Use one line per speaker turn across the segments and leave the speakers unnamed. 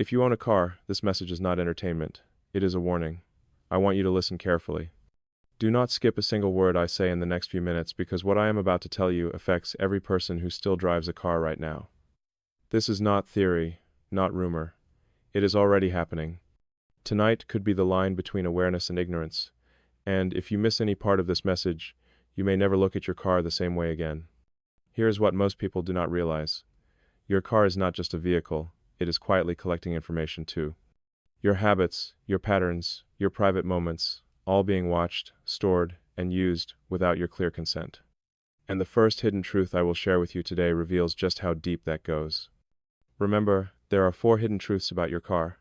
If you own a car, this message is not entertainment. It is a warning. I want you to listen carefully. Do not skip a single word I say in the next few minutes because what I am about to tell you affects every person who still drives a car right now. This is not theory, not rumor. It is already happening. Tonight could be the line between awareness and ignorance, and if you miss any part of this message, you may never look at your car the same way again. Here is what most people do not realize. Your car is not just a vehicle, it is quietly collecting information too. Your habits, your patterns, your private moments, all being watched, stored, and used without your clear consent. And the first hidden truth I will share with you today reveals just how deep that goes. Remember, there are 4 hidden truths about your car.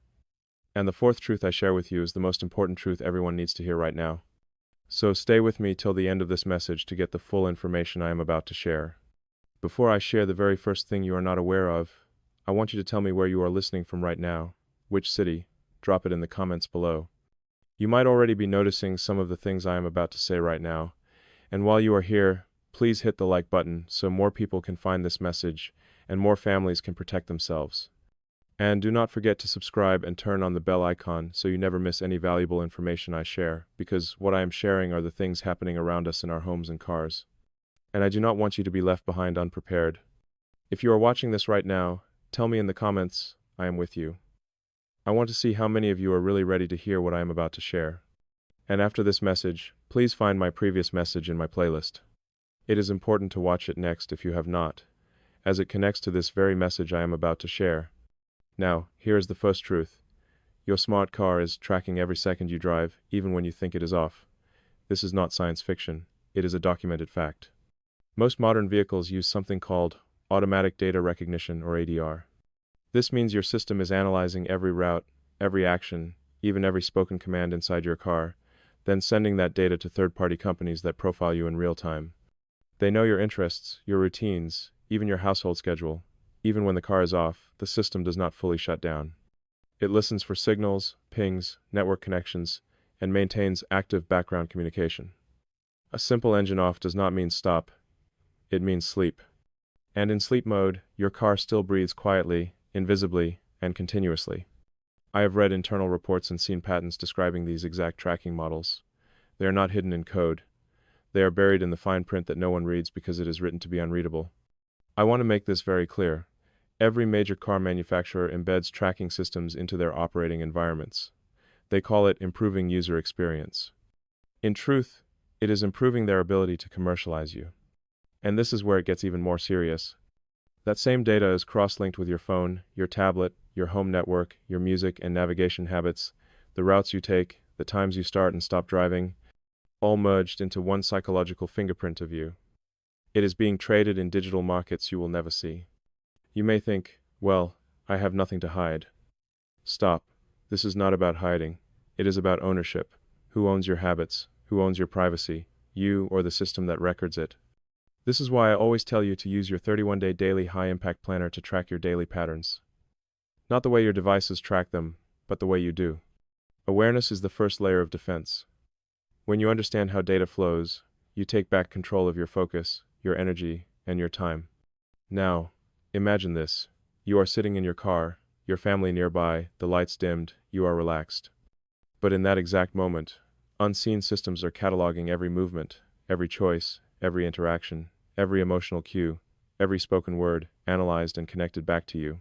And the 4th truth I share with you is the most important truth everyone needs to hear right now. So stay with me till the end of this message to get the full information I am about to share. Before I share the very first thing you are not aware of, I want you to tell me where you are listening from right now, which city. Drop it in the comments below. You might already be noticing some of the things I am about to say right now, and while you are here, please hit the like button so more people can find this message and more families can protect themselves. And do not forget to subscribe and turn on the bell icon so you never miss any valuable information I share, because what I am sharing are the things happening around us in our homes and cars. And I do not want you to be left behind unprepared. If you are watching this right now, tell me in the comments, I am with you. I want to see how many of you are really ready to hear what I am about to share. And after this message, please find my previous message in my playlist. It is important to watch it next if you have not, as it connects to this very message I am about to share. Now, here is the first truth. Your smart car is tracking every second you drive, even when you think it is off. This is not science fiction. It is a documented fact. Most modern vehicles use something called automatic data recognition, or ADR. This means your system is analyzing every route, every action, even every spoken command inside your car, then sending that data to third-party companies that profile you in real time. They know your interests, your routines, even your household schedule. Even when the car is off, the system does not fully shut down. It listens for signals, pings, network connections, and maintains active background communication. A simple engine off does not mean stop. It means sleep. And in sleep mode, your car still breathes quietly, invisibly, and continuously. I have read internal reports and seen patents describing these exact tracking models. They are not hidden in code. They are buried in the fine print that no one reads because it is written to be unreadable. I want to make this very clear. Every major car manufacturer embeds tracking systems into their operating environments. They call it improving user experience. In truth, it is improving their ability to commercialize you. And this is where it gets even more serious. That same data is cross-linked with your phone, your tablet, your home network, your music and navigation habits, the routes you take, the times you start and stop driving, all merged into one psychological fingerprint of you. It is being traded in digital markets you will never see. You may think, well, I have nothing to hide. Stop. This is not about hiding. It is about ownership. Who owns your habits? Who owns your privacy? You or the system that records it? This is why I always tell you to use your 31-day daily high-impact planner to track your daily patterns. Not the way your devices track them, but the way you do. Awareness is the first layer of defense. When you understand how data flows, you take back control of your focus, your energy, and your time. Now, imagine this. You are sitting in your car, your family nearby, the lights dimmed, you are relaxed. But in that exact moment, unseen systems are cataloging every movement, every choice, every interaction, every emotional cue, every spoken word, analyzed and connected back to you.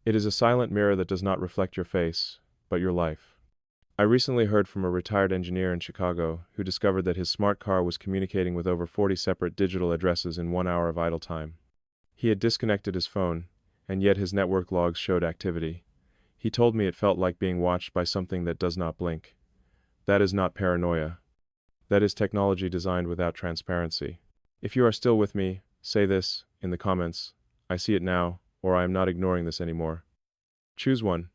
It is a silent mirror that does not reflect your face, but your life. I recently heard from a retired engineer in Chicago who discovered that his smart car was communicating with over 40 separate digital addresses in 1 hour of idle time. He had disconnected his phone, and yet his network logs showed activity. He told me it felt like being watched by something that does not blink. That is not paranoia. That is technology designed without transparency. If you are still with me, say this in the comments. I see it now, or I am not ignoring this anymore. Choose one.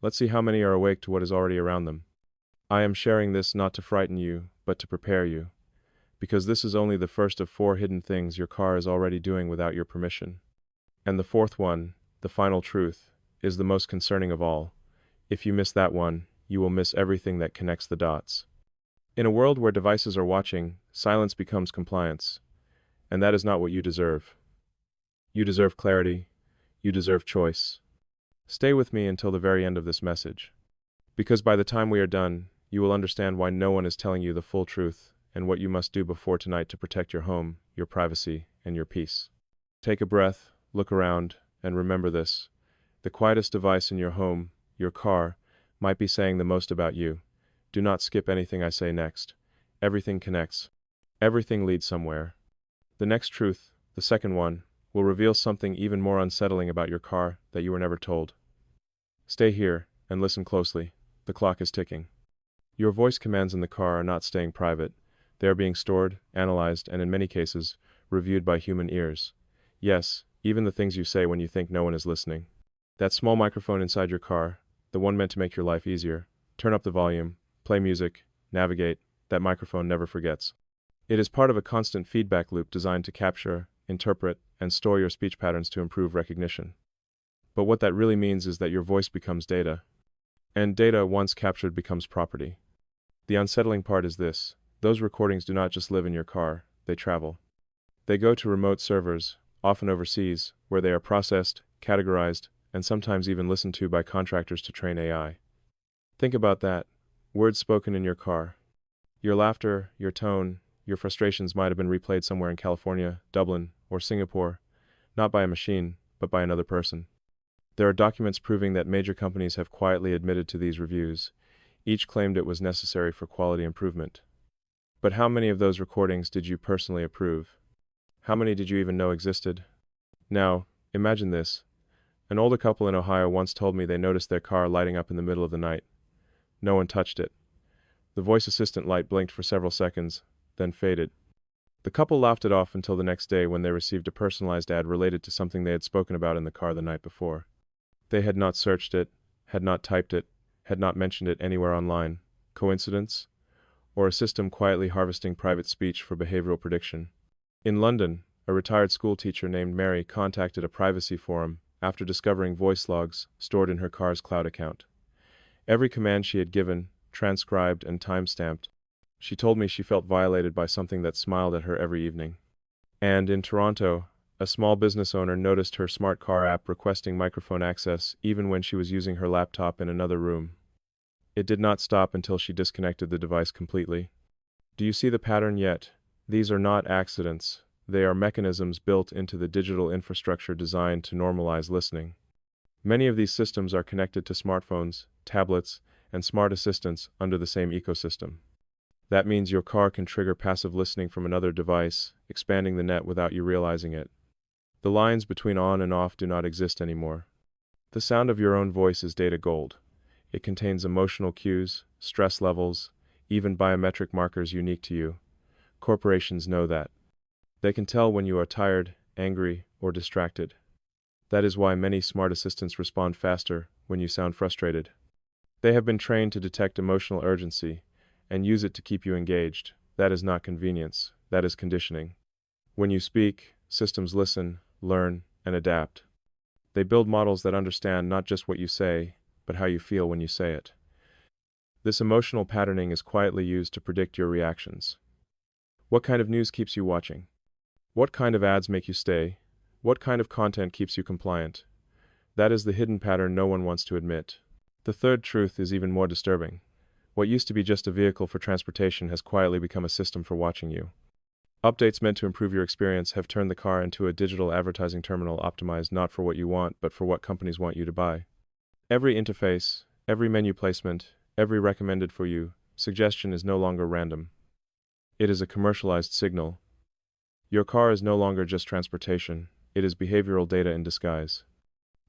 Let's see how many are awake to what is already around them. I am sharing this not to frighten you, but to prepare you. Because this is only the first of 4 hidden things your car is already doing without your permission. And the 4th one, the final truth, is the most concerning of all. If you miss that one, you will miss everything that connects the dots. In a world where devices are watching, silence becomes compliance. And that is not what you deserve. You deserve clarity. You deserve choice. Stay with me until the very end of this message. Because by the time we are done, you will understand why no one is telling you the full truth and what you must do before tonight to protect your home, your privacy, and your peace. Take a breath, look around, and remember this. The quietest device in your home, your car, might be saying the most about you. Do not skip anything I say next. Everything connects. Everything leads somewhere. The next truth, the second one, will reveal something even more unsettling about your car that you were never told. Stay here and listen closely. The clock is ticking. Your voice commands in the car are not staying private. They are being stored, analyzed, and in many cases, reviewed by human ears. Yes, even the things you say when you think no one is listening. That small microphone inside your car, the one meant to make your life easier, turn up the volume, play music, navigate, that microphone never forgets. It is part of a constant feedback loop designed to capture, interpret, and store your speech patterns to improve recognition. But what that really means is that your voice becomes data. And data, once captured, becomes property. The unsettling part is this: those recordings do not just live in your car, they travel. They go to remote servers, often overseas, where they are processed, categorized, and sometimes even listened to by contractors to train AI. Think about that. Words spoken in your car. Your laughter, your tone, your frustrations might have been replayed somewhere in California, Dublin, or Singapore, not by a machine, but by another person. There are documents proving that major companies have quietly admitted to these reviews. Each claimed it was necessary for quality improvement. But how many of those recordings did you personally approve? How many did you even know existed? Now, imagine this. An older couple in Ohio once told me they noticed their car lighting up in the middle of the night. No one touched it. The voice assistant light blinked for several seconds, then faded. The couple laughed it off until the next day when they received a personalized ad related to something they had spoken about in the car the night before. They had not searched it, had not typed it, had not mentioned it anywhere online. Coincidence? Or a system quietly harvesting private speech for behavioral prediction? In London, a retired school teacher named Mary contacted a privacy forum after discovering voice logs stored in her car's cloud account. Every command she had given, transcribed and time-stamped. She told me she felt violated by something that smiled at her every evening. And in Toronto, a small business owner noticed her smart car app requesting microphone access even when she was using her laptop in another room. It did not stop until she disconnected the device completely. Do you see the pattern yet? These are not accidents. They are mechanisms built into the digital infrastructure designed to normalize listening. Many of these systems are connected to smartphones, tablets, and smart assistants under the same ecosystem. That means your car can trigger passive listening from another device, expanding the net without you realizing it. The lines between on and off do not exist anymore. The sound of your own voice is data gold. It contains emotional cues, stress levels, even biometric markers unique to you. Corporations know that. They can tell when you are tired, angry, or distracted. That is why many smart assistants respond faster when you sound frustrated. They have been trained to detect emotional urgency and use it to keep you engaged. That is not convenience, that is conditioning. When you speak, systems listen, learn, and adapt. They build models that understand not just what you say, but how you feel when you say it. This emotional patterning is quietly used to predict your reactions. What kind of news keeps you watching? What kind of ads make you stay? What kind of content keeps you compliant? That is the hidden pattern no one wants to admit. The third truth is even more disturbing. What used to be just a vehicle for transportation has quietly become a system for watching you. Updates meant to improve your experience have turned the car into a digital advertising terminal optimized not for what you want, but for what companies want you to buy. Every interface, every menu placement, every recommended for you suggestion is no longer random. It is a commercialized signal. Your car is no longer just transportation, it is behavioral data in disguise.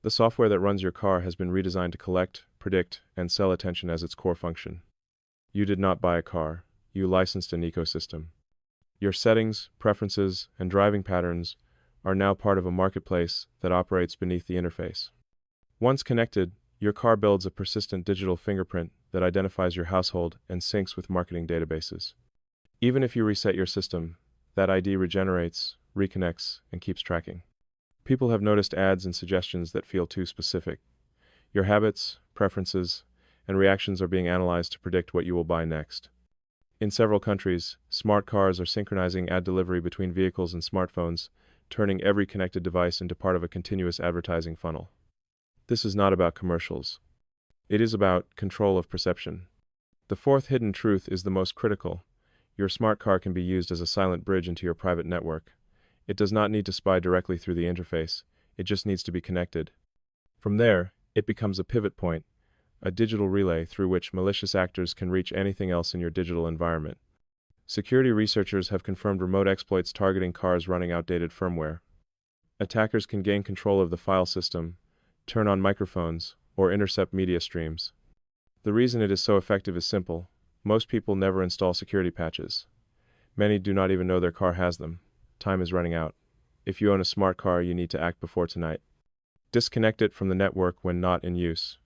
The software that runs your car has been redesigned to collect, predict, and sell attention as its core function. You did not buy a car, you licensed an ecosystem. Your settings, preferences, and driving patterns are now part of a marketplace that operates beneath the interface. Once connected, your car builds a persistent digital fingerprint that identifies your household and syncs with marketing databases. Even if you reset your system, that ID regenerates, reconnects, and keeps tracking. People have noticed ads and suggestions that feel too specific. Your habits, preferences, and reactions are being analyzed to predict what you will buy next. In several countries, smart cars are synchronizing ad delivery between vehicles and smartphones, turning every connected device into part of a continuous advertising funnel. This is not about commercials. It is about control of perception. The fourth hidden truth is the most critical. Your smart car can be used as a silent bridge into your private network. It does not need to spy directly through the interface, it just needs to be connected. From there, it becomes a pivot point, a digital relay through which malicious actors can reach anything else in your digital environment. Security researchers have confirmed remote exploits targeting cars running outdated firmware. Attackers can gain control of the file system, turn on microphones, or intercept media streams. The reason it is so effective is simple. Most people never install security patches. Many do not even know their car has them. Time is running out. If you own a smart car, you need to act before tonight. Disconnect it from the network when not in use.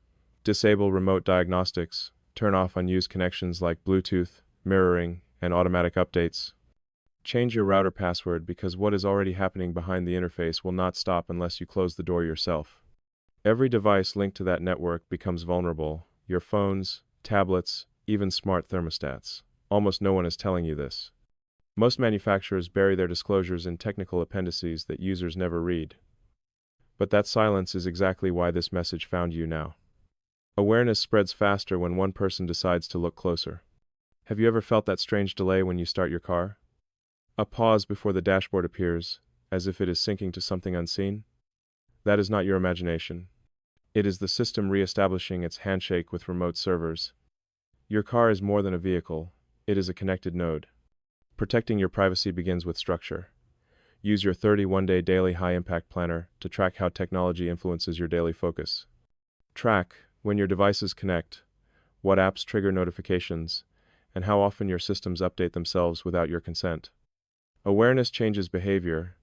Disable remote diagnostics. Turn off unused connections like Bluetooth, mirroring, and automatic updates. Change your router password because what is already happening behind the interface will not stop unless you close the door yourself. Every device linked to that network becomes vulnerable. Your phones, tablets, even smart thermostats. Almost no one is telling you this. Most manufacturers bury their disclosures in technical appendices that users never read. But that silence is exactly why this message found you now. Awareness spreads faster when one person decides to look closer. Have you ever felt that strange delay when you start your car? A pause before the dashboard appears, as if it is syncing to something unseen? That is not your imagination. It is the system re-establishing its handshake with remote servers. Your car is more than a vehicle, it is a connected node. Protecting your privacy begins with structure. Use your 31-day daily high-impact planner to track how technology influences your daily focus. Track when your devices connect, what apps trigger notifications, and how often your systems update themselves without your consent. Awareness changes behavior.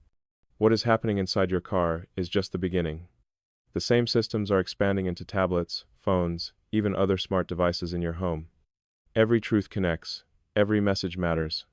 What is happening inside your car is just the beginning. The same systems are expanding into tablets, phones, even other smart devices in your home. Every truth connects. Every message matters.